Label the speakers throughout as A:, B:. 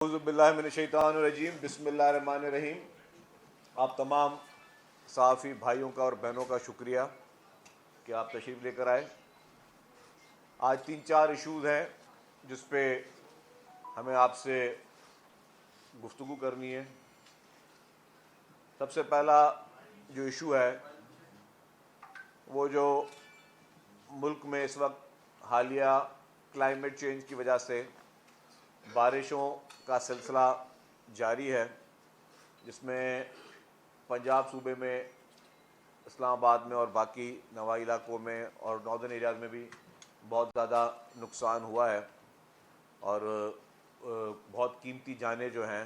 A: اعوذ باللہ من الشیطان الرجیم، بسم اللہ الرحمن الرحیم۔ آپ تمام صحافی بھائیوں کا اور بہنوں کا شکریہ کہ آپ تشریف لے کر آئے۔ آج 3-4 ایشوز ہیں جس پہ ہمیں آپ سے گفتگو کرنی ہے۔ سب سے پہلا جو ایشو ہے وہ جو ملک میں اس وقت حالیہ کلائمیٹ چینج کی وجہ سے بارشوں کا سلسلہ جاری ہے، جس میں پنجاب صوبے میں، اسلام آباد میں اور باقی نواحی علاقوں میں اور ناردرن ایریاز میں بھی بہت زیادہ نقصان ہوا ہے، اور بہت قیمتی جانیں جو ہیں،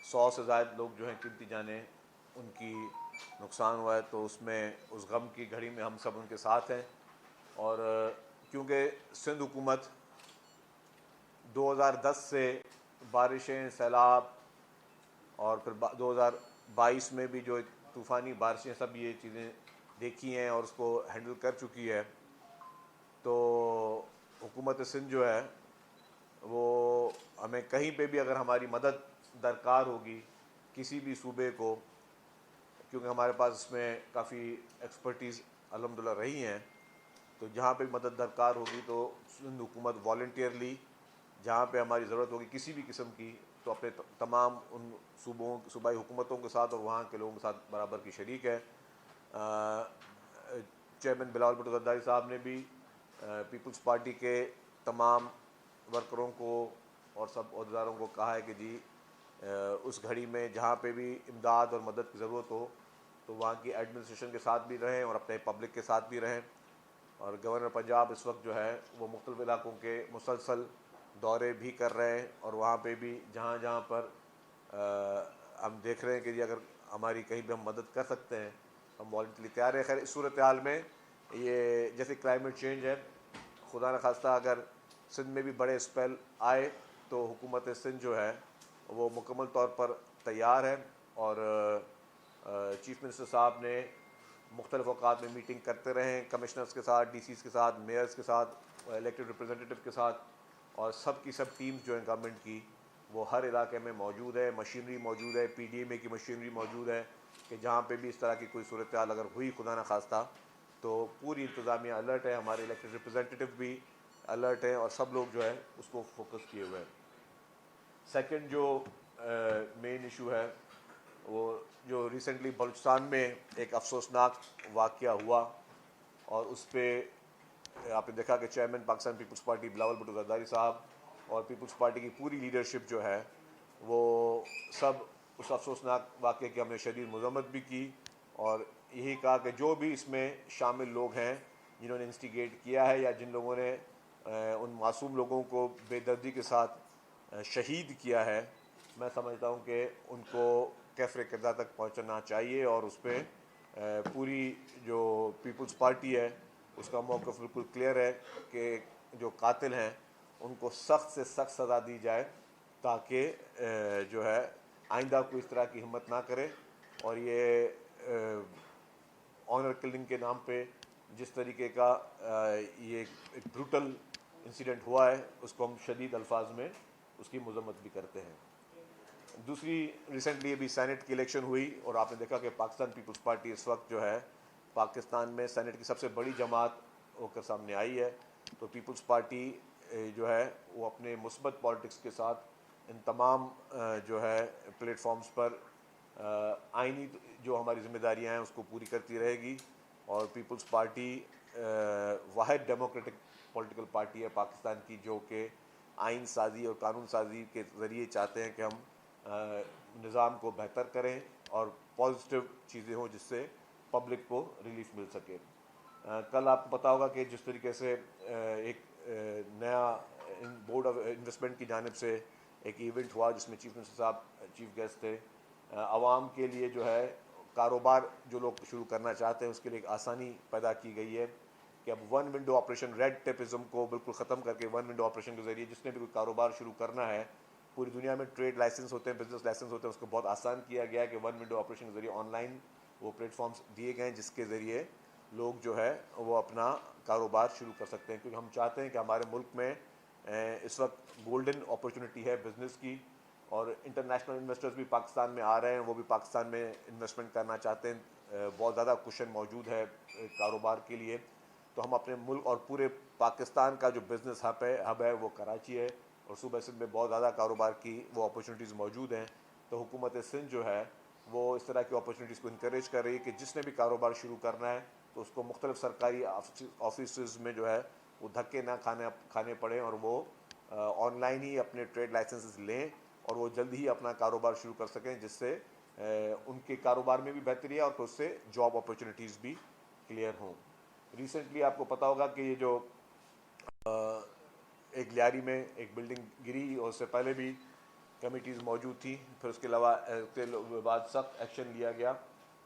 A: 100 سے زائد لوگ جو ہیں قیمتی جانیں ان کی نقصان ہوا ہے۔ تو اس میں اس غم کی گھڑی میں ہم سب ان کے ساتھ ہیں، اور کیونکہ سندھ حکومت 2010 سے بارشیں، سیلاب اور پھر 2022 میں بھی جو طوفانی بارشیں، سب یہ چیزیں دیکھی ہیں اور اس کو ہینڈل کر چکی ہے، تو حکومت سندھ جو ہے وہ ہمیں کہیں پہ بھی اگر ہماری مدد درکار ہوگی کسی بھی صوبے کو، کیونکہ ہمارے پاس اس میں کافی ایکسپرٹیز الحمدللہ رہی ہیں، تو جہاں پہ مدد درکار ہوگی تو سندھ حکومت والنٹیئرلی جہاں پہ ہماری ضرورت ہوگی کسی بھی قسم کی، تو اپنے تمام ان صوبائی حکومتوں کے ساتھ اور وہاں کے لوگوں کے ساتھ برابر کی شریک ہے۔ چیئرمین بلاول بھٹو زرداری صاحب نے بھی پیپلز پارٹی کے تمام ورکروں کو اور سب عہدیداروں کو کہا ہے کہ جی اس گھڑی میں جہاں پہ بھی امداد اور مدد کی ضرورت ہو تو وہاں کی ایڈمنسٹریشن کے ساتھ بھی رہیں اور اپنے پبلک کے ساتھ بھی رہیں۔ اور گورنر پنجاب اس وقت جو ہے وہ مختلف علاقوں کے مسلسل دورے بھی کر رہے ہیں، اور وہاں پہ بھی جہاں جہاں پر ہم دیکھ رہے ہیں کہ جی اگر ہماری کہیں بھی ہم مدد کر سکتے ہیں ہم والنٹری تیار ہیں۔ خیر اس صورتحال میں یہ جیسے کلائمیٹ چینج ہے، خدا نخواستہ اگر سندھ میں بھی بڑے اسپیل آئے تو حکومت سندھ جو ہے وہ مکمل طور پر تیار ہے، اور چیف منسٹر صاحب نے مختلف اوقات میں میٹنگ کرتے رہے ہیں کمشنرز کے ساتھ، ڈی سیز کے ساتھ، میئرز کے ساتھ، الیکٹڈ ریپرزنٹیٹو کے ساتھ، اور سب کی سب ٹیمز جو ہیں گورنمنٹ کی وہ ہر علاقے میں موجود ہے، مشینری موجود ہے، پی ڈی ایم اے کی مشینری موجود ہے کہ جہاں پہ بھی اس طرح کی کوئی صورتحال اگر ہوئی خدا نخواستہ تو پوری انتظامیہ الرٹ ہے، ہمارے الیکٹڈ ریپرزنٹیٹو بھی الرٹ ہیں، اور سب لوگ جو ہے اس کو فوکس کیے ہوئے ہیں۔ سیکنڈ جو مین ایشو ہے وہ جو ریسنٹلی بلوچستان میں ایک افسوسناک واقعہ ہوا، اور اس پہ آپ نے دیکھا کہ چیئرمین پاکستان پیپلز پارٹی بلاول بھٹو زرداری صاحب اور پیپلز پارٹی کی پوری لیڈرشپ جو ہے وہ سب اس افسوسناک واقعے کی ہم نے شدید مذمت بھی کی، اور یہی کہا کہ جو بھی اس میں شامل لوگ ہیں جنہوں نے انسٹیگیٹ کیا ہے یا جن لوگوں نے ان معصوم لوگوں کو بے دردی کے ساتھ شہید کیا ہے، میں سمجھتا ہوں کہ ان کو کیفر کردہ تک پہنچنا چاہیے، اور اس پہ پوری جو پیپلز پارٹی ہے اس کا موقف بالکل کلیئر ہے کہ جو قاتل ہیں ان کو سخت سے سخت سزا دی جائے، تاکہ جو ہے آئندہ کوئی اس طرح کی ہمت نہ کرے، اور یہ آنر کلنگ کے نام پہ جس طریقے کا یہ ایک بروٹل انسیڈنٹ ہوا ہے اس کو ہم شدید الفاظ میں اس کی مذمت بھی کرتے ہیں۔ دوسری ریسنٹلی ابھی سینٹ کی الیکشن ہوئی، اور آپ نے دیکھا کہ پاکستان پیپلز پارٹی اس وقت جو ہے پاکستان میں سینٹ کی سب سے بڑی جماعت ہو کر سامنے آئی ہے، تو پیپلز پارٹی جو ہے وہ اپنے مثبت پالیٹکس کے ساتھ ان تمام جو ہے پلیٹ فارمز پر آئینی جو ہماری ذمہ داریاں ہیں اس کو پوری کرتی رہے گی، اور پیپلز پارٹی واحد ڈیموکریٹک پولیٹیکل پارٹی ہے پاکستان کی جو کہ آئین سازی اور قانون سازی کے ذریعے چاہتے ہیں کہ ہم نظام کو بہتر کریں اور پازیٹیو چیزیں ہوں جس سے پبلک کو ریلیف مل سکے۔ کل آپ کو پتا ہوگا کہ جس طریقے سے ایک نیا بورڈ آف انویسٹمنٹ کی جانب سے ایک ایونٹ ہوا جس میں چیف منسٹر صاحب چیف گیسٹ تھے، عوام کے لیے جو ہے کاروبار جو لوگ شروع کرنا چاہتے ہیں اس کے لیے ایک آسانی پیدا کی گئی ہے کہ اب one window operation, red tapism کو بالکل ختم کر کے ون ونڈو آپریشن کے ذریعے جس نے بھی کوئی کاروبار شروع کرنا ہے، پوری دنیا میں ٹریڈ لائسنس ہوتے ہیں، بزنس لائسنس ہوتے ہیں، اس کو بہت آسان کیا گیا ہے کہ ون ونڈو آپریشن کے ذریعے آن لائن وہ پلیٹ فارمز دیے گئے ہیں جس کے ذریعے لوگ جو ہے وہ اپنا کاروبار شروع کر سکتے ہیں، کیونکہ ہم چاہتے ہیں کہ ہمارے ملک میں اس وقت گولڈن اپرچونٹی ہے بزنس کی، اور انٹرنیشنل انویسٹرز بھی پاکستان میں آ رہے ہیں، وہ بھی پاکستان میں انویسٹمنٹ کرنا چاہتے ہیں، بہت زیادہ کوشن موجود ہے کاروبار کے لیے. تو ہم اپنے ملک اور پورے پاکستان کا جو بزنس ہب ہے وہ کراچی ہے، اور صوبہ سندھ میں بہت زیادہ کاروبار کی وہ اپرچونیٹیز موجود ہیں. تو حکومت سندھ جو ہے وہ اس طرح کی اپرچونیٹیز کو انکریج کر رہی ہے کہ جس نے بھی کاروبار شروع کرنا ہے تو اس کو مختلف سرکاری آفیسز میں جو ہے وہ دھکے نہ کھانے پڑیں، اور وہ آن لائن ہی اپنے ٹریڈ لائسنسز لیں اور وہ جلد ہی اپنا کاروبار شروع کر سکیں، جس سے ان کے کاروبار میں بھی بہتری ہے اور اس سے جاب اپرچونیٹیز بھی کلیئر ہوں. ریسنٹلی آپ کو پتہ ہوگا کہ یہ جو ایک لیاری میں ایک بلڈنگ گری، اور اس سے پہلے بھی کمیٹیز موجود تھیں، پھر اس کے علاوہ بعد سخت ایکشن لیا گیا،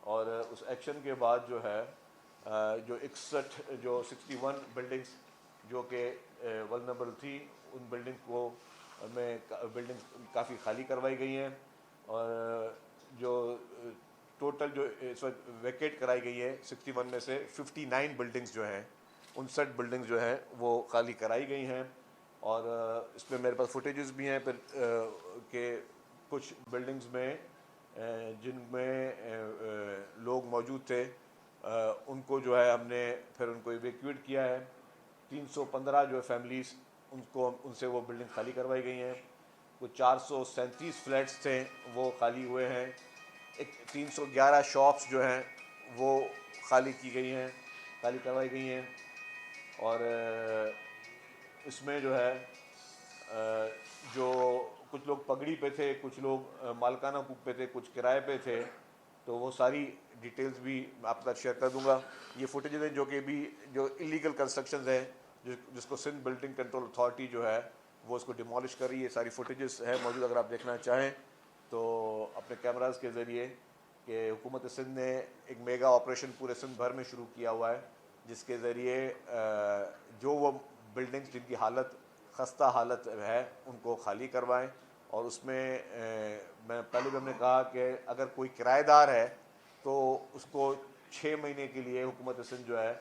A: اور اس ایکشن کے بعد جو ہے جو 61 بلڈنگز جو کہ ولنریبل تھی، ان بلڈنگ کافی خالی کروائی گئی ہیں، اور جو ٹوٹل جو اس وقت ویکیٹ کرائی گئی ہے 61 میں سے 59 بلڈنگز جو ہیں، 59 بلڈنگز جو ہیں وہ خالی کرائی گئی ہیں. اور اس میں میرے پاس فوٹیجز بھی ہیں پھر کہ کچھ بلڈنگز میں جن میں لوگ موجود تھے ان کو جو ہے ہم نے پھر ان کو ایویکویٹ کیا ہے. 315 جو ہے فیملیز ان سے وہ بلڈنگ خالی کروائی گئی ہیں. کچھ 437 فلیٹس تھے وہ خالی ہوئے ہیں. 311 شاپس جو ہیں وہ خالی کروائی گئی ہیں. اور اس میں جو ہے جو کچھ لوگ پگڑی پہ تھے، کچھ لوگ مالکانہ حقوق پہ تھے، کچھ کرائے پہ تھے، تو وہ ساری ڈیٹیلز بھی آپ کے ساتھ شیئر کر دوں گا. یہ فوٹیجز ہیں جو کہ بھی جو انلیگل کنسٹرکشنز ہیں جس کو سندھ بلڈنگ کنٹرول اتھارٹی جو ہے وہ اس کو ڈیمالش کر رہی ہے. ساری فوٹیجز ہے موجود، اگر آپ دیکھنا چاہیں تو اپنے کیمراز کے ذریعے، کہ حکومت سندھ نے ایک میگا آپریشن پورے سندھ بھر میں شروع کیا ہوا ہے، جس کے ذریعے جو وہ بلڈنگز جن کی خستہ حالت ہے ان کو خالی کروائیں. اور اس میں پہلے بھی ہم نے کہا کہ اگر کوئی کرایہ دار ہے تو اس کو 6 مہینے کے لیے حکومت سندھ جو ہے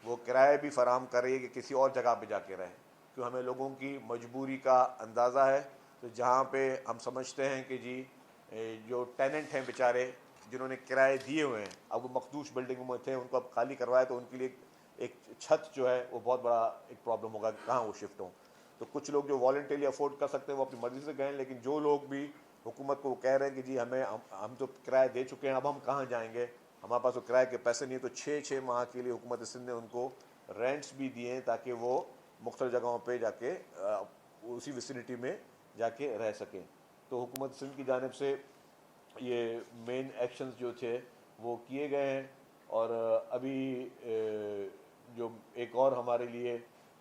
A: وہ کرایہ بھی فراہم کر رہی ہے کہ کسی اور جگہ پہ جا کے رہیں، کیوں ہمیں لوگوں کی مجبوری کا اندازہ ہے. تو جہاں پہ ہم سمجھتے ہیں کہ جی جو ٹیننٹ ہیں بیچارے جنہوں نے کرائے دیے ہوئے ہیں، اب وہ مخدوش بلڈنگوں میں تھے، ان کو اب خالی کروایا تو ان کے لیے ایک چھت جو ہے وہ بہت بڑا ایک پرابلم ہوگا کہ کہاں وہ شفٹ ہوں. تو کچھ لوگ جو والنٹیرلی افورڈ کر سکتے ہیں وہ اپنی مرضی سے گئے، لیکن جو لوگ بھی حکومت کو کہہ رہے ہیں کہ جی ہم تو کرایہ دے چکے ہیں، اب ہم کہاں جائیں گے، ہمارے پاس تو کرایہ کے پیسے نہیں ہیں، تو 6 ماہ کے لیے حکومت سندھ نے ان کو رینٹس بھی دیے ہیں تاکہ وہ مختلف جگہوں پہ جا کے اسی ویسینٹی میں جا کے رہ سکیں. تو حکومت سندھ کی جانب سے یہ مین ایکشنز جو تھے وہ کیے گئے ہیں. اور ابھی جو ایک اور ہمارے لیے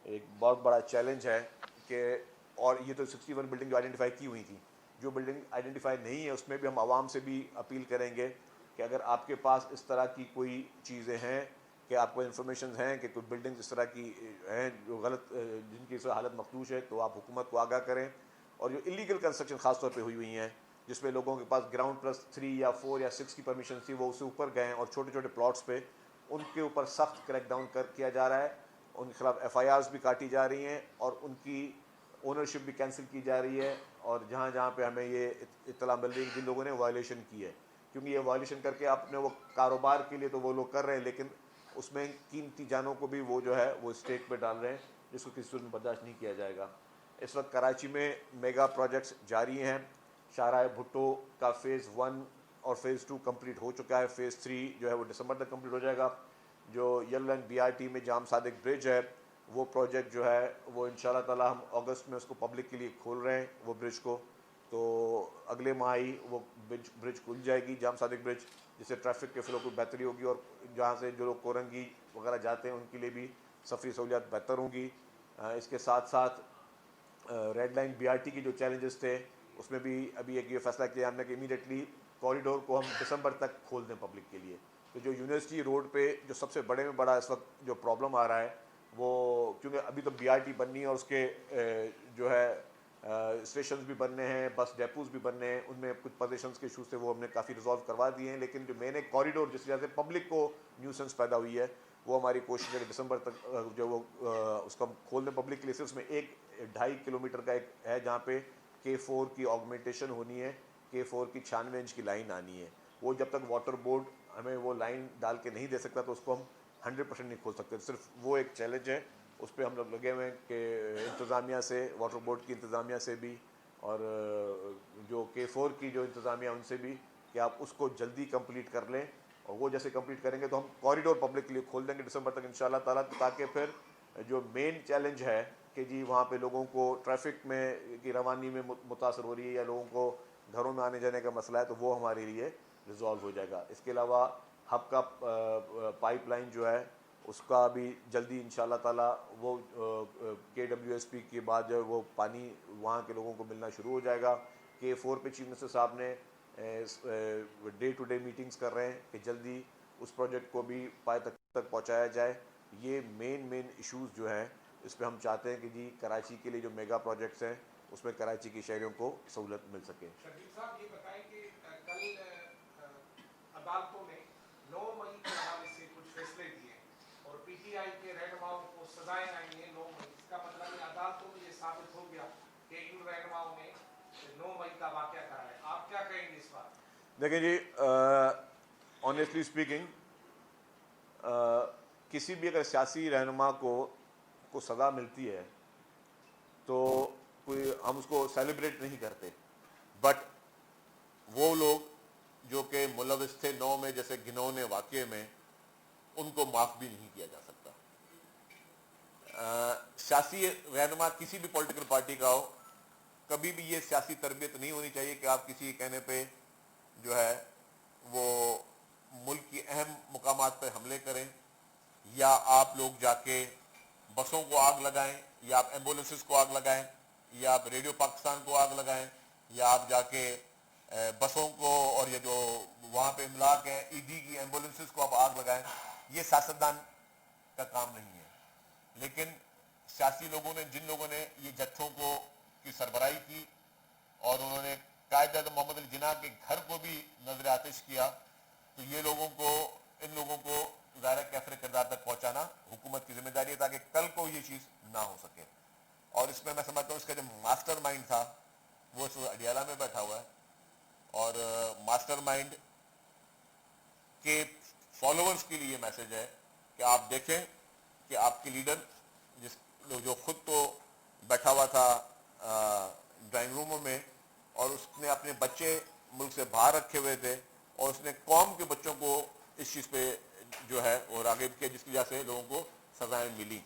A: ایک بہت بڑا چیلنج ہے کہ، اور یہ تو 61 بلڈنگ جو آئیڈینٹیفائی کی ہوئی تھی، جو بلڈنگ آئیڈینٹیفائی نہیں ہے اس میں بھی ہم عوام سے بھی اپیل کریں گے کہ اگر آپ کے پاس اس طرح کی کوئی چیزیں ہیں، کہ آپ کو انفارمیشنز ہیں کہ کوئی بلڈنگ اس طرح کی ہیں جو جن کی حالت مخدوش ہے، تو آپ حکومت کو آگاہ کریں. اور جو انلیگل کنسٹرکشن خاص طور پہ ہوئی ہیں جس میں لوگوں کے پاس گراؤنڈ پلس 3 یا 4 یا 6 کی پرمیشن تھی، وہ اس سے اوپر گئے ہیں اور چھوٹے چھوٹے پلاٹس پہ ان کے اوپر سخت کریک ڈاؤن کیا جا رہا ہے. ان کے خلاف FIRs بھی کاٹی جا رہی ہیں اور ان کی اونرشپ بھی کینسل کی جا رہی ہے. اور جہاں جہاں پہ ہمیں یہ اطلاع مل رہی ہے جن لوگوں نے وائلیشن کی ہے، کیونکہ یہ وائلیشن کر کے اپنے وہ کاروبار کے لیے تو وہ لوگ کر رہے ہیں، لیکن اس میں قیمتی جانوں کو بھی وہ جو ہے وہ اسٹیک پہ ڈال رہے ہیں، جس کو کسی صورت میں برداشت نہیں کیا جائے گا. اس وقت کراچی میں میگا پروجیکٹس جاری ہیں. شاہراہ بھٹو کا فیز 1 اور فیز 2 کمپلیٹ ہو چکا ہے. فیز 3 جو ہے وہ دسمبر تک کمپلیٹ ہو جائے گا. جو یل اینڈ BRT میں جام صادق برج ہے، وہ پروجیکٹ جو ہے وہ انشاءاللہ تعالی ہم اگست میں اس کو پبلک کے لیے کھول رہے ہیں وہ برج کو. تو اگلے ماہ ہی وہ برج کھل جائے گی، جام صادق برج، جس سے ٹریفک کے فلو کو بہتری ہوگی، اور جہاں سے جو لوگ کورنگی وغیرہ جاتے ہیں ان کے لیے بھی سفری سہولیات بہتر ہوں گی. اس کے ساتھ ساتھ ریڈ لائن BRT کی جو چیلنجز تھے اس میں بھی ابھی ایک یہ فیصلہ کیا ہم نے کہ امیڈیٹلی کوریڈور کو ہم دسمبر تک کھول دیں پبلک کے لیے. تو جو یونیورسٹی روڈ پہ جو سب سے بڑے میں بڑا اس وقت جو پرابلم آ رہا ہے وہ، کیونکہ ابھی تو BRT بننی ہے اور اس کے جو ہے اسٹیشنز بھی بننے ہیں، بس ڈیپوز بھی بننے ہیں، ان میں کچھ پوزیشنز کے ایشوز تھے وہ ہم نے کافی ریزالو کروا دیے ہیں. لیکن جو مین ایک کوریڈور جس وجہ سے پبلک کو نیوسنس پیدا ہوئی ہے، وہ ہماری کوشش ہے کہ دسمبر تک جو وہ اس کو ہم کھول دیں پبلک کے لیے. صرف اس میں ایک 2.5 کلومیٹر کا ایک ہے جہاں پہ K4 کی آگمنٹیشن ہونی ہے, K4 کی 96 انچ کی لائن آنی ہے. وہ جب تک واٹر بورڈ ہمیں وہ لائن ڈال کے نہیں دے سکتا تو اس کو ہم 100% نہیں کھول سکتے. صرف وہ ایک چیلنج ہے, اس پہ ہم لوگ لگے ہوئے ہیں کہ انتظامیہ سے, واٹر بورڈ کی انتظامیہ سے بھی اور جو K4 کی جو انتظامیہ ان سے بھی, کہ آپ اس کو جلدی کمپلیٹ کر لیں. اور وہ جیسے کمپلیٹ کریں گے تو ہم کوریڈور پبلک کے لیے کھول دیں گے دسمبر تک انشاءاللہ تعالیٰ, تاکہ پھر جو مین چیلنج ہے کہ جی وہاں پہ لوگوں کو ٹریفک میں کی روانی میں متاثر ہو رہی ہے یا لوگوں کو گھروں میں آنے جانے کا مسئلہ ہے, تو وہ ہمارے لیے ریزالو ہو جائے گا. اس کے علاوہ ہب کا پائپ لائن جو ہے اس کا بھی جلدی انشاءاللہ تعالیٰ وہ KWSP کے بعد جو ہے وہ پانی وہاں کے لوگوں کو ملنا شروع ہو جائے گا. K4 پہ چیف منسٹر صاحب نے ڈے ٹو ڈے میٹنگز کر رہے ہیں کہ جلدی اس پروجیکٹ کو بھی پائے تک پہنچایا جائے. یہ مین ایشوز جو ہیں اس پہ ہم چاہتے ہیں کہ جی کراچی کے لیے جو میگا پروجیکٹس ہیں اس میں کراچی کے شہریوں کو سہولت مل سکے.
B: شبیر صاحب یہ بتائیں کہ کل عدالتوں نے 9 مئی کے حوالے سے کچھ فیصلے دیے اور PTI کے رہنماؤں کو سزائیں آئی ہیں 9 مئی. اس کا مطلب ہے عدالتوں میں یہ ثابت ہو گیا کہ ان رہنماؤں نے 9 مئی کا واقعہ کرا ہے. آپ کیا کہیں گے اس بات؟
A: دیکھیں جی, آنیسٹلی اسپیکنگ, کسی بھی اگر سیاسی رہنما کو سزا ملتی ہے تو کوئی ہم اس کو سیلیبریٹ نہیں کرتے, بٹ وہ لوگ جو کہ ملوث تھے 9 میں جیسے گھنونے واقعے میں, ان کو معاف بھی نہیں کیا جا سکتا. سیاسی رہنما کسی بھی پولیٹیکل پارٹی کا ہو, کبھی بھی یہ سیاسی تربیت نہیں ہونی چاہیے کہ آپ کسی کہنے پہ جو ہے وہ ملک کی اہم مقامات پہ حملے کریں, یا آپ لوگ جا کے بسوں کو آگ لگائیں, یا آپ ایمبولینسز کو آگ لگائیں, یا آپ ریڈیو پاکستان کو آگ لگائیں, یا آپ جا کے بسوں کو اور یہ جو وہاں پہ املاک ہیں ED کی ایمبولینسز کو آپ آگ لگائیں. یہ سیاستدان کا کام نہیں ہے. لیکن سیاسی لوگوں نے, جن لوگوں نے یہ جتھوں کو کی سربراہی کی اور انہوں نے قائد اعظم محمد علی جناح کے گھر کو بھی نظر آتش کیا, تو یہ لوگوں کو, ان لوگوں کو ظاہر کیفر کردار تک پہنچانا حکومت کی ذمہ داری ہے تاکہ کل کو یہ چیز نہ ہو سکے. اور اس میں سمجھتا ہوں اس کا جو ماسٹر مائنڈ تھا وہ اس اڈیالہ میں بیٹھا ہوا ہے, اور ماسٹر مائنڈ کے فالوورز کے لیے یہ میسج ہے کہ آپ دیکھیں کہ آپ کے لیڈر جو خود تو بیٹھا ہوا تھا ڈرائنگ روموں میں, اور اس نے اپنے بچے ملک سے باہر رکھے ہوئے تھے, اور اس نے قوم کے بچوں کو اس چیز پہ جو ہے وہ راغب کیا جس کی وجہ سے لوگوں کو سزائیں ملی.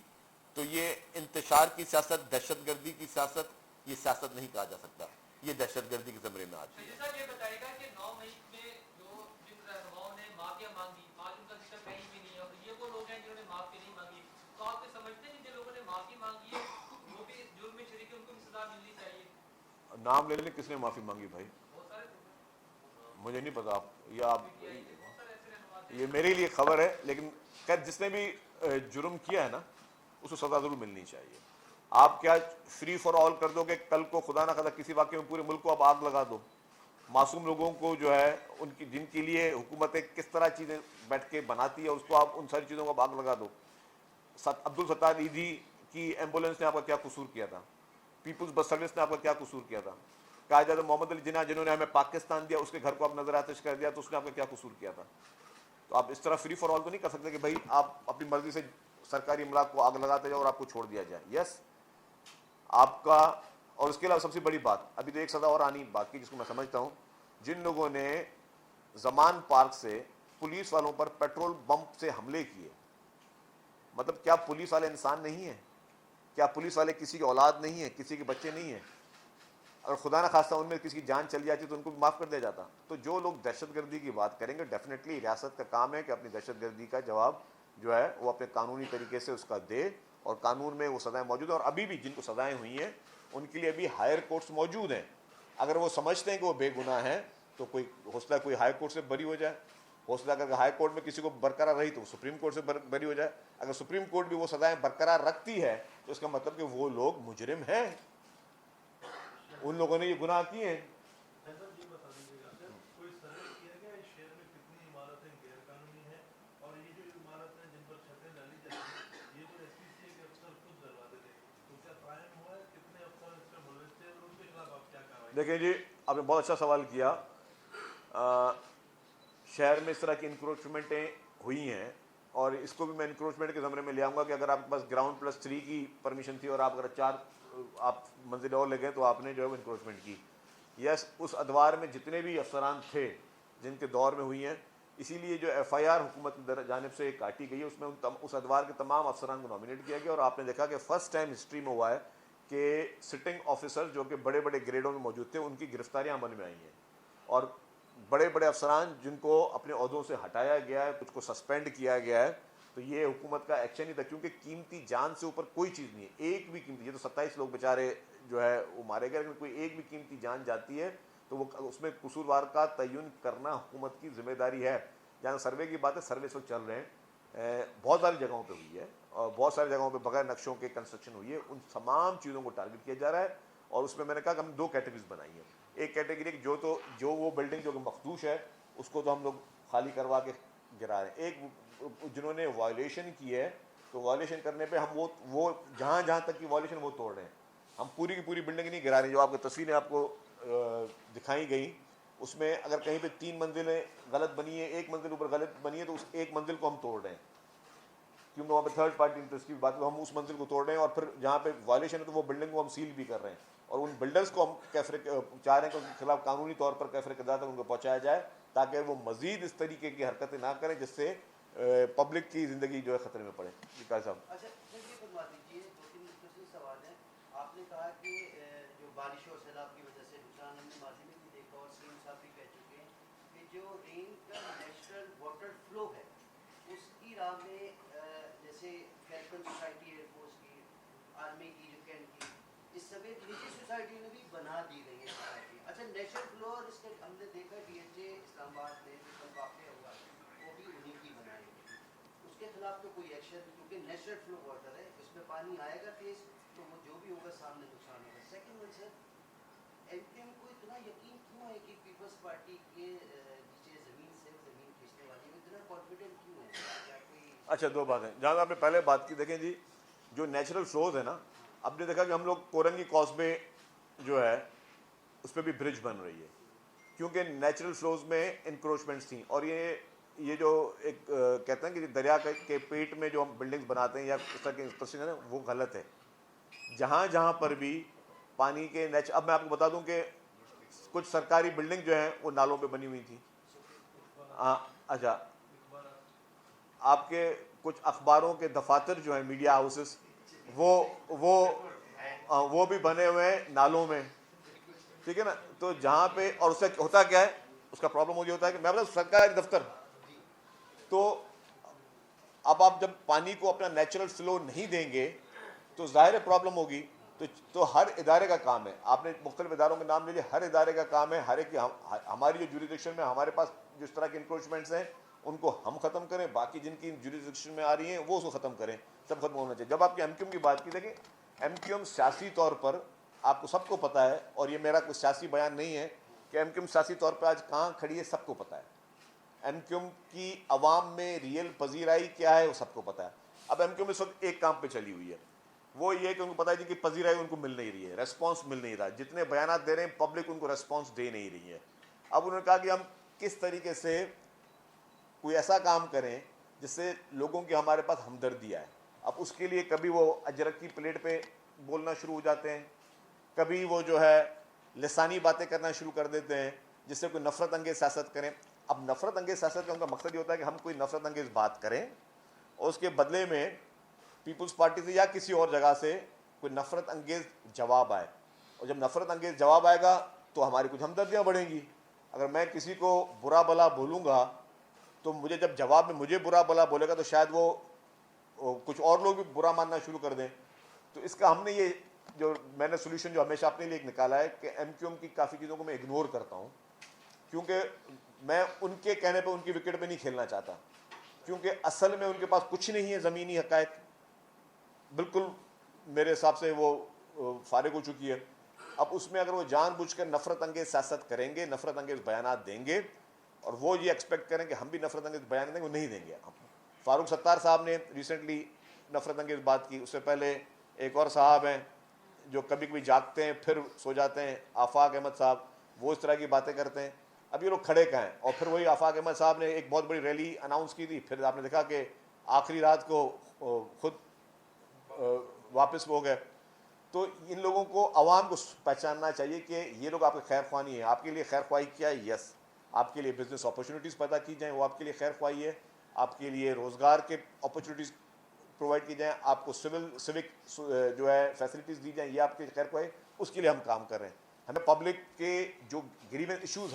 A: تو یہ انتشار کی سیاست, دہشت گردی کی سیاست, یہ سیاست نہیں کہا جا سکتا, یہ دہشت گردی کے زمرے میں آتی ہے.
C: صاحب یہ بتائے گا کہ 9 مئی میں جو جن رہنماؤں نے معافیا مانگی, آج ان کا ذکر کہیں بھی نہیں ہے, اور یہ وہ لوگ ہیں جنہوں نے معافی نہیں مانگی, تو آپ یہ سمجھتے ہیں کہ جن لوگوں نے معافی مانگی ہے وہ بھی اس جرم میں شریک ہے, ان کو بھی سزا ملنی چاہیے؟
A: نام لے لیں کس نے معافی مانگی بھائی,
C: بہت سارے
A: مجھے نہیں پتا. آپ
C: بہت سارے ایسے رہنما تھے.
A: یہ میرے لیے خبر ہے, لیکن خیر جس نے بھی جرم کیا ہے نا اس کو سزا ضرور ملنی چاہیے. آپ کیا فری فار آل کر دو کہ کل کو خدا نہ خدا کسی واقعے میں پورے ملک کو آپ آگ لگا دو؟ معصوم لوگوں کو جو ہے ان کی جن کے لیے حکومتیں کس طرح چیزیں بیٹھ کے بناتی ہے اس کو آپ ان ساری چیزوں کو آگ لگا دو. عبدالستار ایدھی کی ایمبولینس نے آپ کا کیا قصور کیا تھا؟ پیپلز بس سروس نے آپ کا کیا قصور کیا تھا؟ قائد اعظم محمد علی جناح جنہوں نے ہمیں پاکستان دیا اس کے گھر کو آپ نظر آتش کر دیا, تو اس نے آپ کا کیا قصور کیا تھا؟ تو آپ اس طرح فری فار آل تو نہیں کر سکتے کہ بھائی آپ اپنی مرضی سے سرکاری املاک کو آگ لگاتے جاؤ اور آپ کو چھوڑ دیا جائے. یس آپ کا, اور اس کے علاوہ سب سے بڑی بات ابھی تو ایک سزا اور آنی باقی جس کو میں سمجھتا ہوں, جن لوگوں نے زمان پارک سے پولیس والوں پر پیٹرول بمپ سے حملے کیے, مطلب کیا پولیس والے انسان نہیں ہیں؟ کیا پولیس والے کسی کی اولاد نہیں ہیں, کسی کے بچے نہیں ہیں؟ اگر خدا نہ خواستہ ان میں کسی کی جان چلی جاتی تو ان کو بھی معاف کر دیا جاتا. تو جو لوگ دہشت گردی کی بات کریں گے, ڈیفینیٹلی ریاست کا کام ہے کہ اپنی دہشت گردی کا جواب جو ہے وہ اپنے قانونی طریقے سے اس کا دے, اور قانون میں وہ سزائیں موجود ہیں, اور ابھی بھی جن کو سزائیں ہوئی ہیں ان کے لیے ابھی ہائر کورٹس موجود ہیں. اگر وہ سمجھتے ہیں کہ وہ بے گناہ ہیں تو کوئی حوصلہ کوئی ہائی کورٹ سے بری ہو جائے, حوصلہ اگر ہائی کورٹ میں کسی کو برقرار رہی تو وہ سپریم کورٹ سے بری ہو جائے. اگر سپریم کورٹ بھی وہ سزائیں برقرار رکھتی ہے تو اس کا مطلب کہ وہ لوگ مجرم ہیں, ان لوگوں نے یہ گناہ کیے ہیں. دیکھیں جی، آپ نے بہت اچھا سوال کیا. شہر میں اس طرح کی انکروچمنٹیں ہوئی ہیں، اور اس کو بھی میں انکروچمنٹ کے زمرے میں لے آؤں گا کہ اگر آپ کے پاس گراؤنڈ پلس 3 کی پرمیشن تھی اور آپ اگر 4 آپ منزل اور لے گئے تو آپ نے جو ہے وہ انکروچمنٹ کی. یس، اس ادوار میں جتنے بھی افسران تھے جن کے دور میں ہوئی ہیں، اسی لیے جو ایف آئی آر حکومت کی جانب سے کاٹی گئی ہے اس میں اس ادوار کے تمام افسران کو نامینیٹ کیا گیا. اور آپ نے دیکھا کہ فرسٹ ٹائم ہسٹری میں ہوا ہے کہ سٹنگ آفیسر جو کہ بڑے بڑے گریڈوں میں موجود تھے ان کی گرفتاریاں عمل میں آئی ہیں، اور بڑے بڑے افسران جن کو اپنے عہدوں سے ہٹایا گیا ہے، کچھ کو سسپینڈ کیا گیا ہے. تو یہ حکومت کا ایکشن ہی تھا، کیونکہ قیمتی جان سے اوپر کوئی چیز نہیں ہے. ایک بھی قیمتی، یہ تو 27 لوگ بیچارے جو ہے وہ مارے گئے، لیکن کوئی ایک بھی قیمتی جان جاتی ہے تو وہ اس میں قصوروار کا تعین کرنا حکومت کی ذمہ داری ہے. جہاں سروے کی بات ہے، سروے اس وقت چل رہے ہیں، بہت ساری جگہوں پہ ہوئی ہے اور بہت ساری جگہوں پہ بغیر نقشوں کے کنسٹرکشن ہوئی ہے. ان تمام چیزوں کو ٹارگٹ کیا جا رہا ہے. اور اس میں نے کہا کہ ہم 2 کیٹیگریز بنائی ہیں. ایک کیٹیگری جو وہ بلڈنگ جو کہ مخدوش ہے اس کو تو ہم لوگ خالی کروا کے گرا رہے ہیں. ایک جنہوں نے وائلیشن کی ہے تو وائلیشن کرنے پہ ہم وہ جہاں تک کی وائلیشن وہ توڑ رہے ہیں. ہم پوری کی پوری بلڈنگ نہیں گرا رہے ہیں. جو آپ کی تصویریں آپ کو دکھائی گئی اس میں اگر کہیں پہ 3 منزلیں غلط بنی ہے، 1 منزل اوپر غلط بنی ہے تو اس 1 منزل کو ہم توڑ رہے ہیں، کیونکہ وہاں پہ تھرڈ پارٹی انٹرسٹ کی بات ہے. ہم اس منزل کو توڑ رہے ہیں اور پھر جہاں پہ وائلیشن ہے تو وہ بلڈنگ کو ہم سیل بھی کر رہے ہیں. اور ان بلڈرز کو ہم چاہ رہے ہیں کہ ان کے خلاف قانونی طور پر کیفر قضا تک ان کو پہنچایا جائے تاکہ وہ مزید اس طریقے کی حرکتیں نہ کریں جس سے پبلک کی زندگی جو ہے خطرے میں پڑے. صاحب
D: اچھا یہ فرما دیجیے، 2-3 مختصر سوال ہیں. آپ نے کہا کہ جو بارش اور سیلاب کی وجہ سے نقصان ہم نے ماضی میں بھی دیکھا اور سیم صاحب بھی کہہ چکے ہیں کہ جو رین کا نیچرل واٹر فلو ہے اس کی راہ میں جیسے کیریکن سوسائٹی ایئر فورس کی، آرمی کی، جو کینٹ کی، اس سمیت نجی سوسائٹیوں نے بھی بنا دی گئی ہے سوسائٹی. اچھا نیچرل فلو اور اس کے ہم نے دیکھا ڈی ایچ اے اسلام آباد میں جو کل واقع ہوا وہ بھی انہیں کی بنائی گئی. اس کے خلاف تو کوئی ایکشن، کیونکہ نیچرل فلو واٹر ہے، اس میں پانی آئے گا تیز تو وہ جو بھی ہوگا سامنے نقصان ہوگا. سیکنڈ ون سر، ایم کیو ایم کو اتنا یقین کیوں ہے کہ پیپلز پارٹی کے نیچے زمین سے زمین کھینچنے والی میں اتنا کانفیڈنٹ کیوں ہے؟ کیا کوئی؟
A: اچھا 2 باتیں. جہاں آپ نے پہلے بات کی، دیکھیں جی جو نیچرل فلوز ہے نا، اب نے دیکھا کہ ہم لوگ کورنگی کاسبے جو ہے اس پہ بھی برج بن رہی ہے کیونکہ نیچرل فلوز میں انکروچمنٹس تھیں. اور یہ جو ایک کہتے ہیں کہ دریا کے پیٹ میں جو ہم بلڈنگز بناتے ہیں یا اس طرح کے انفراسٹرکچر ہے وہ غلط ہے. جہاں پر بھی پانی کے اب میں آپ کو بتا دوں کہ کچھ سرکاری بلڈنگ جو ہیں وہ نالوں پہ بنی ہوئی تھیں. اچھا، آپ کے کچھ اخباروں کے دفاتر جو ہیں میڈیا ہاؤسز وہ بھی بنے ہوئے ہیں نالوں میں، ٹھیک ہے نا. تو جہاں پہ، اور اس سے ہوتا کیا ہے، اس کا پرابلم یہ ہوتا ہے کہ میں بتا سرکاری دفتر، تو اب آپ جب پانی کو اپنا نیچرل فلو نہیں دیں گے تو ظاہر پرابلم ہوگی. تو ہر ادارے کا کام ہے، آپ نے مختلف اداروں کے نام لیجیے، ہر ادارے کا کام ہے، ہر ایک ہماری جو جوریڈکشن میں ہمارے پاس جس طرح کے انکروچمنٹس ہیں ان کو ہم ختم کریں، باقی جن کی جوریڈکشن میں آ رہی ہیں وہ اس کو ختم کریں، سب ختم ہونا چاہیے. جب آپ کی ایم کیو ایم کی بات کی، دیکھیں ایم کیو ایم سیاسی طور پر آپ کو سب کو پتہ ہے، اور یہ میرا کوئی سیاسی بیان نہیں ہے کہ ایم کیو ایم سیاسی طور پہ آج کہاں کھڑی ہے، سب کو پتہ ہے. ایم کیو ایم کی عوام میں ریئل پذیرائی کیا ہے وہ سب کو پتہ ہے. اب ایم کیو ایم اس وقت ایک کام پہ چلی ہوئی ہے، وہ یہ کہ ان کو پتہ ہے کہ پذیرائی ان کو مل نہیں رہی ہے، ریسپانس مل نہیں رہا، جتنے بیانات دے رہے ہیں پبلک ان کو ریسپانس دے نہیں رہی ہے. اب انہوں نے کہا کہ ہم کس طریقے سے کوئی ایسا کام کریں جس سے لوگوں کی ہمارے پاس ہمدردی آئے. اب اس کے لیے کبھی وہ اجرک کی پلیٹ پہ بولنا شروع ہو جاتے ہیں، کبھی وہ جو ہے لسانی باتیں کرنا شروع کر دیتے ہیں جس سے کوئی نفرت انگیز سیاست کریں. اب نفرت انگیز سیاست کا ان کا مقصد یہ ہوتا ہے کہ ہم کوئی نفرت انگیز بات کریں اور اس کے بدلے میں پیپلز پارٹی سے یا کسی اور جگہ سے کوئی نفرت انگیز جواب آئے. اور جب نفرت انگیز جواب آئے گا تو ہماری کچھ ہمدردیاں بڑھیں گی. اگر میں کسی کو برا بلا بولوں گا تو مجھے جب جواب میں مجھے برا بلا بولے گا تو شاید وہ کچھ اور لوگ بھی برا ماننا شروع کر دیں. تو اس کا ہم نے یہ جو میں نے سولوشن جو ہمیشہ اپنے لیے ایک نکالا ہے کہ ایم کیو ایم کی کافی چیزوں کو میں اگنور کرتا ہوں، کیونکہ میں ان کے کہنے پہ ان کی وکٹ پہ نہیں کھیلنا چاہتا، کیونکہ اصل میں ان کے پاس کچھ نہیں ہے، زمینی حقائق بالکل میرے حساب سے وہ فارغ ہو چکی ہے. اب اس میں اگر وہ جان بوجھ کر نفرت انگیز سیاست کریں گے، نفرت انگیز بیانات دیں گے اور وہ یہ ایکسپیکٹ کریں کہ ہم بھی نفرت انگیز بیان دیں گے، وہ نہیں دیں گے. فاروق ستار صاحب نے ریسنٹلی نفرت انگیز بات کی، اس سے پہلے ایک اور صاحب ہیں جو کبھی کبھی جاگتے ہیں پھر سو جاتے ہیں، آفاق احمد صاحب، وہ اس طرح کی باتیں کرتے ہیں. اب یہ لوگ کھڑے کہاں ہیں؟ اور پھر وہی آفاق احمد صاحب نے ایک بہت بڑی ریلی اناؤنس کی تھی، پھر آپ نے دیکھا کہ آخری رات کو خود واپس ہو گئے. تو ان لوگوں کو، عوام کو پہچاننا چاہیے کہ یہ لوگ آپ کے خیر خواہ نہیں ہیں. آپ کے لیے خیر خواہی کیا ہے؟ یس. آپ کے لیے بزنس اپرچونیٹیز پیدا کی جائیں، وہ آپ کے لیے خیر خواہی ہے. آپ کے لیے روزگار کے اپرچونیٹیز پرووائڈ کی جائیں، آپ کو سوک جو ہے فیسلٹیز دی جائیں، یہ آپ کے خیر خواہ ہے. اس کے لیے ہم کام کر رہے ہیں. ہمیں پبلک کے جو گریوینس ایشوز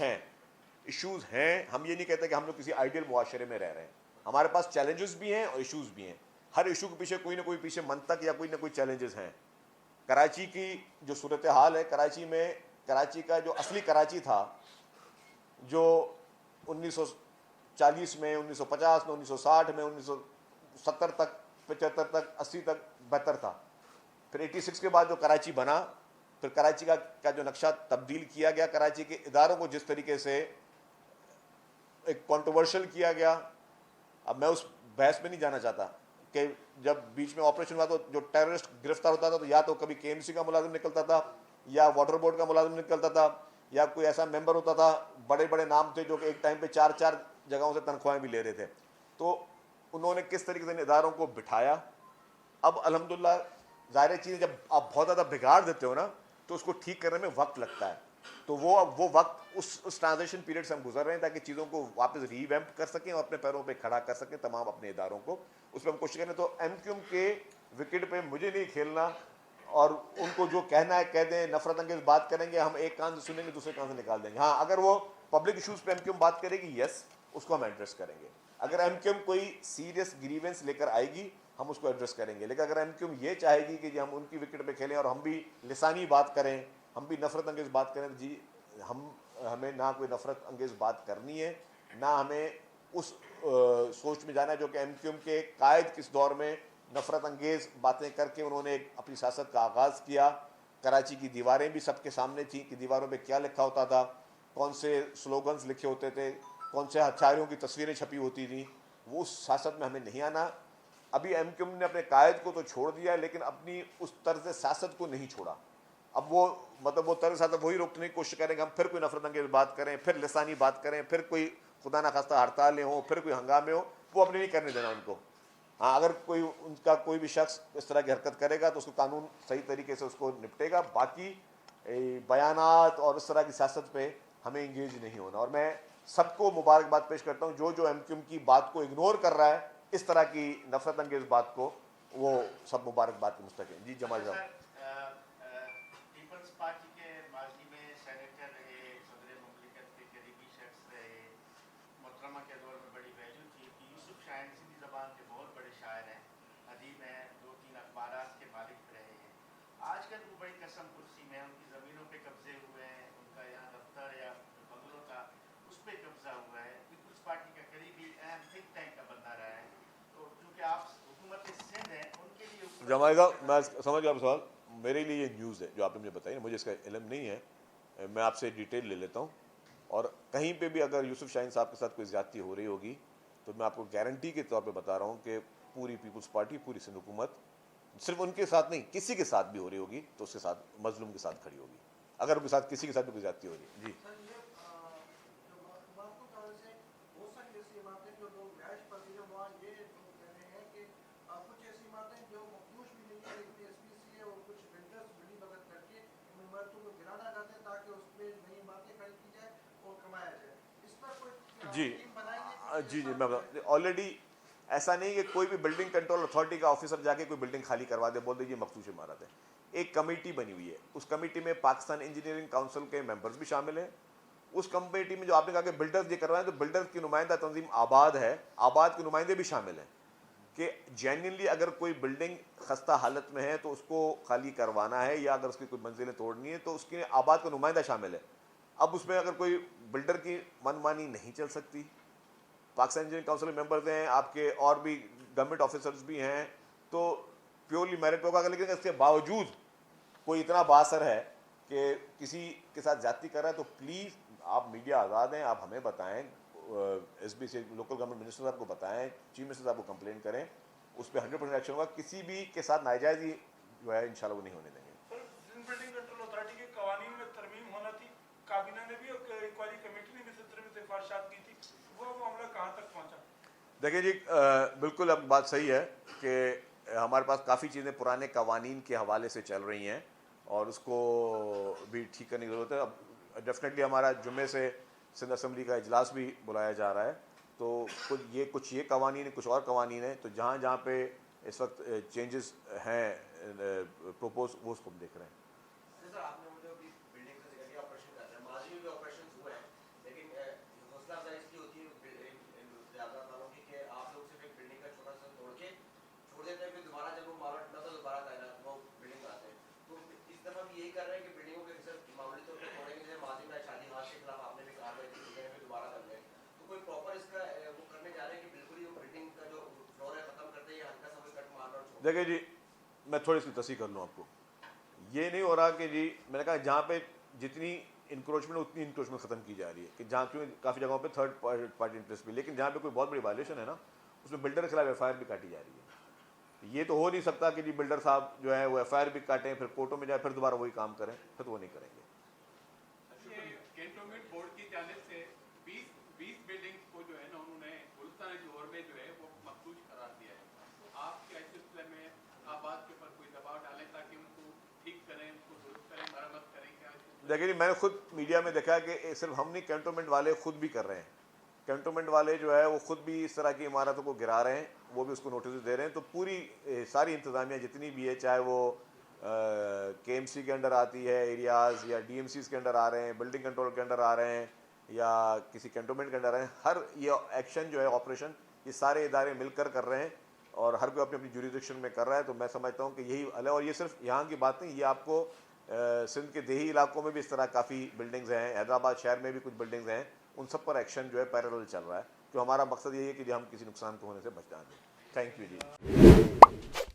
A: ہیں، ہم یہ نہیں کہتے کہ ہم لوگ کسی آئیڈیل معاشرے میں رہ رہے ہیں. ہمارے پاس چیلنجز بھی ہیں اور ایشوز بھی ہیں. ہر ایشو کے پیچھے کوئی نہ کوئی پیچھے منطق یا کوئی نہ کوئی چیلنجز ہیں. کراچی کی جو صورتحال ہے، کراچی کا جو اصلی کراچی تھا، جو 1940 میں، 1950 میں، 1960 میں، 1970 تک، 75 تک، 80 تک بہتر تھا. پھر 86 کے بعد جو کراچی بنا، پھر کراچی کا جو نقشہ تبدیل کیا گیا، کراچی کے اداروں کو جس طریقے سے ایک کنٹروورشل کیا گیا. اب میں اس بحث میں نہیں جانا چاہتا کہ جب بیچ میں آپریشن ہوا تو جو ٹیررسٹ گرفتار ہوتا تھا تو یا تو کبھی کے ایم سی کا ملازم نکلتا تھا، یا واٹر بورڈ کا ملازم نکلتا تھا، یا کوئی ایسا ممبر ہوتا تھا. بڑے بڑے نام تھے جو کہ ایک ٹائم پہ 4 جگہوں سے تنخواہیں بھی لے رہے تھے. تو انہوں نے کس طریقے سے ان اداروں کو بٹھایا. اب الحمدللہ ظاہر چیز، جب آپ بہت زیادہ بگاڑ دیتے ہو نا تو اس کو ٹھیک کرنے میں وقت لگتا ہے. تو وہ وقت اس ٹرانزیشن پیریڈ سے ہم گزر رہے ہیں تاکہ چیزوں کو واپس ری ویمپ کر سکیں اور اپنے پیروں پہ کھڑا کر سکیں تمام اپنے اداروں کو. اس پہ ہم کوشش کریں. تو ایم کیو ایم کے وکٹ پہ مجھے نہیں کھیلنا، اور ان کو جو کہنا ہے کہہ دیں. نفرت انگیز بات کریں گے ہم، ایک کان سے سنیں گے دوسرے کان سے نکال دیں گے. ہاں، اگر وہ پبلک ایشوز پہ ایم کیو ایم بات کرے گی، یس، اس کو ہم ایڈریس کریں گے. اگر ایم کیو ایم کوئی سیریس گریوینس لے کر آئے گی، ہم اس کو ایڈریس کریں گے. لیکن اگر ایم کیو ایم یہ چاہے گی کہ جی ہم ان کی وکٹ پہ کھیلیں اور ہم بھی لسانی بات کریں، ہم بھی نفرت انگیز بات کریں، جی ہمیں نہ کوئی نفرت انگیز بات کرنی ہے، نہ ہمیں اس سوچ میں جانا ہے جو کہ ایم کیو ایم کے قائد کس دور میں نفرت انگیز باتیں کر کے انہوں نے اپنی سیاست کا آغاز کیا. کراچی کی دیواریں بھی سب کے سامنے تھیں کہ دیواروں پہ کیا لکھا ہوتا تھا، کون سے سلوگنز لکھے ہوتے تھے، کون سے ہتھیاروں کی تصویریں چھپی ہوتی تھیں. وہ اس سیاست میں ہمیں نہیں آنا. ابھی ایم کیو ایم نے اپنے قائد کو تو چھوڑ دیا لیکن اپنی اس طرز سیاست کو نہیں چھوڑا. اب وہ طرز سیاست وہی روکنے کی کوشش کریں گے. ہم پھر کوئی نفرت انگیز بات کریں، پھر لسانی بات کریں، پھر کوئی خدا نخواستہ ہڑتالیں ہوں، پھر کوئی ہنگامے ہوں، وہ اپنے نہیں کرنے دینا ان کو. ہاں، اگر ان کا کوئی بھی شخص اس طرح کی حرکت کرے گا تو اس کو قانون صحیح طریقے سے اس کو نپٹے گا. باقی بیانات اور اس طرح کی سیاست پہ ہمیں انگیج نہیں ہونا. اور میں سب کو مبارکباد پیش کرتا ہوں جو ایم کیو ایم کی بات کو اگنور کر رہا ہے، اس طرح کی نفرت انگیز بات کو، وہ سب مبارکباد کے مستحق ہیں. جی جمال صاحب.
E: پیپلز پارٹی کے ماضی میں سینیٹر رہے، صدر مملکت کے قریبی شخص رہے، محترمہ کے دور میں بڑی ویلیو تھی. یوسف شاہین سندھی زبان کے بہت بڑے شاعر ہیں، ادیب ہیں، 2-3 اخبارات کے مالک رہے ہیں. آج کل وہ بڑی قسم کرسی میں، ان کی زمینوں پہ قبضے ہوئے ہیں، ان کا یہاں دفتر یا بنگلو تھا اس پہ قبضہ ہوا ہے. پیپلز پارٹی کا قریبی اہم تھنک ٹینک کا بندہ رہا ہے. تو چونکہ آپ حکومت سندھ ہیں، ان کے لیے
A: جمال صاحب، میں سمجھ گیا آپ سوال. میرے لیے یہ نیوز ہے جو آپ نے مجھے بتائی، مجھے اس کا علم نہیں ہے. میں آپ سے ڈیٹیل لے لیتا ہوں. اور کہیں پہ بھی اگر یوسف شاہین صاحب کے ساتھ کوئی زیادتی ہو رہی ہوگی تو میں آپ کو گارنٹی کے طور پہ بتا رہا ہوں کہ پوری پیپلز پارٹی، پوری سندھ حکومت، صرف ان کے ساتھ نہیں، کسی کے ساتھ بھی ہو رہی ہوگی تو اس کے ساتھ، مظلوم کے ساتھ کھڑی ہوگی اگر ان کے ساتھ کسی کے ساتھ بھی کوئی زیادتی ہو رہی ہے. جی جی میں آلریڈی ایسا نہیں کہ کوئی بھی بلڈنگ کنٹرول اتھارٹی کا آفیسر جا کے کوئی بلڈنگ خالی کروا دے، بول دیجیے مخصوص عمارت ہے. ایک کمیٹی بنی ہوئی ہے، اس کمیٹی میں پاکستان انجینئرنگ کونسل کے ممبرز بھی شامل ہیں. اس کمیٹی میں جو آپ نے کہا کہ بلڈرز یہ کروائیں، تو بلڈرز کی نمائندہ تنظیم آباد ہے، آباد کے نمائندے بھی شامل ہیں کہ جینوینلی اگر کوئی بلڈنگ خستہ حالت میں ہے تو اس کو خالی کروانا ہے، یا اگر اس کی کوئی منزلیں توڑنی ہے تو اس کے آباد کا نمائندہ شامل ہے. اب اس میں اگر کوئی بلڈر کی من مانی نہیں چل سکتی. پاکستان انجینئرنگ کونسل میں ممبرز ہیں آپ کے، اور بھی گورنمنٹ آفیسرز بھی ہیں، تو پیورلی میرٹ پہ ہوگا. لیکن اس کے باوجود کوئی اتنا بااثر ہے کہ کسی کے ساتھ زیادتی کر رہا ہے تو پلیز آپ میڈیا آزاد ہیں، آپ ہمیں بتائیں، ایس بی سے لوکل گورنمنٹ منسٹر صاحب کو بتائیں، چیف منسٹر صاحب کو کمپلین کریں. اس پہ 100% ایکشن ہوگا. کسی بھی کے ساتھ ناجائزی جو ہے انشاءاللہ وہ نہیں ہونے دیں گے. دیکھیں جی بالکل اب بات صحیح ہے کہ ہمارے پاس کافی چیزیں پرانے قوانین کے حوالے سے چل رہی ہیں اور اس کو بھی ٹھیک کرنے کی ضرورت ہے. اب ڈیفینیٹلی ہمارا جمعے سے سندھ اسمبلی کا اجلاس بھی بلایا جا رہا ہے, تو کچھ یہ قوانین ہیں, کچھ اور قوانین ہیں, تو جہاں جہاں پہ اس وقت چینجز ہیں پروپوز وہ اس کو ہم دیکھ رہے ہیں.
F: سر آپ نے مجھے ابھی بلڈنگ کا ذکر کیا, آپریشن کر رہے ہیں, ماضی میں بھی آپریشن ہوئے ہیں, لیکن حوصلہ افزائی اس کی ہوتی ہے زیادہ والوں کی کہ آپ لوگ صرف ایک بلڈنگ کا چھوٹا سا توڑ کے چھوڑ دیتے ہیں, پھر دوبارہ جب وہ معاملہ ٹھنڈا تو دوبارہ تعینات وہ بلڈنگ آتے ہیں. تو اس دفعہ بھی یہی کر رہے ہیں کہ بلڈنگوں کے صرف معمولی طور پہ توڑیں گے, جیسے ماضی میں شادی ہاس کے خلاف آپ نے بھی کہا تھا کہ پھر دوبارہ کر لیں, تو کوئی پراپر اس کا وہ کرنے جا رہے ہیں کہ بالکل ہی وہ بلڈنگ کا جو فلور ہے ختم کرتے ہیں, ہلکا سا کوئی کٹ مارنا اور چھوڑ.
A: دیکھیں جی میں تھوڑی سی تصحیح کر لوں آپ کو, یہ نہیں ہو رہا کہ جی میں نے کہا جہاں پہ جتنی انکروچمنٹ اتنی انکروچمنٹ ختم کی جا رہی ہے, کہ جہاں کیوں کافی جگہوں پہ تھرڈ پارٹی انٹرسٹ بھی, لیکن جہاں پہ کوئی بہت بڑی وائلیشن ہے نا اس میں بلڈر کے خلاف ایف آئی آر بھی کاٹی جا رہی ہے. یہ تو ہو نہیں سکتا کہ جی بلڈر صاحب جو ہے وہ ایف آئی آر بھی کاٹیں پھر کورٹوں میں جائیں پھر دوبارہ وہی کام کریں, پھر تو وہ نہیں کریں گے.
G: کینٹونمنٹ بورڈ کی جانب سے 20 بلڈنگز کو جو ہے نا انہوں نے گلستان جوہر میں جو ہے وہ مخصوص قرار دیا ہے. آپ کیا اس سلسلے میں آباد کے اوپر کوئی دباؤ ڈالیں تاکہ ان کو ٹھیک کریں, ان کو درست کریں, مرمت کریں؟ کیا
A: دیکھیں جی میں نے خود میڈیا میں دیکھا کہ صرف ہم نہیں, کینٹونمنٹ والے خود بھی کر رہے ہیں. کینٹونمنٹ والے جو ہے وہ خود بھی اس طرح کی عمارتوں کو گرا رہے ہیں, وہ بھی اس کو نوٹس دے رہے ہیں. تو پوری ساری انتظامیہ جتنی بھی ہے, چاہے وہ کے ایم سی کے انڈر آتی ہے ایریاز, یا ڈی ایم سیز کے انڈر آ رہے ہیں, بلڈنگ کنٹرول کے انڈر آ رہے ہیں, یا کسی کینٹونمنٹ کے انڈر آ رہے ہیں, ہر یہ ایکشن جو ہے آپریشن یہ سارے ادارے مل کر رہے ہیں اور ہر کوئی اپنی اپنی جوریڈکشن میں کر رہا ہے. تو میں سمجھتا ہوں کہ یہی حل ہے, اور یہ صرف یہاں کی بات نہیں, یہ آپ کو سندھ کے دیہی علاقوں میں بھی اس طرح کافی بلڈنگز ہیں, حیدرآباد شہر میں بھی کچھ بلڈنگز ہیں, ان سب پر ایکشن جو ہے پیرالل چل رہا ہے. تو ہمارا مقصد یہ ہے کہ ہم کسی نقصان کو ہونے سے بچا دیں. Thank you G.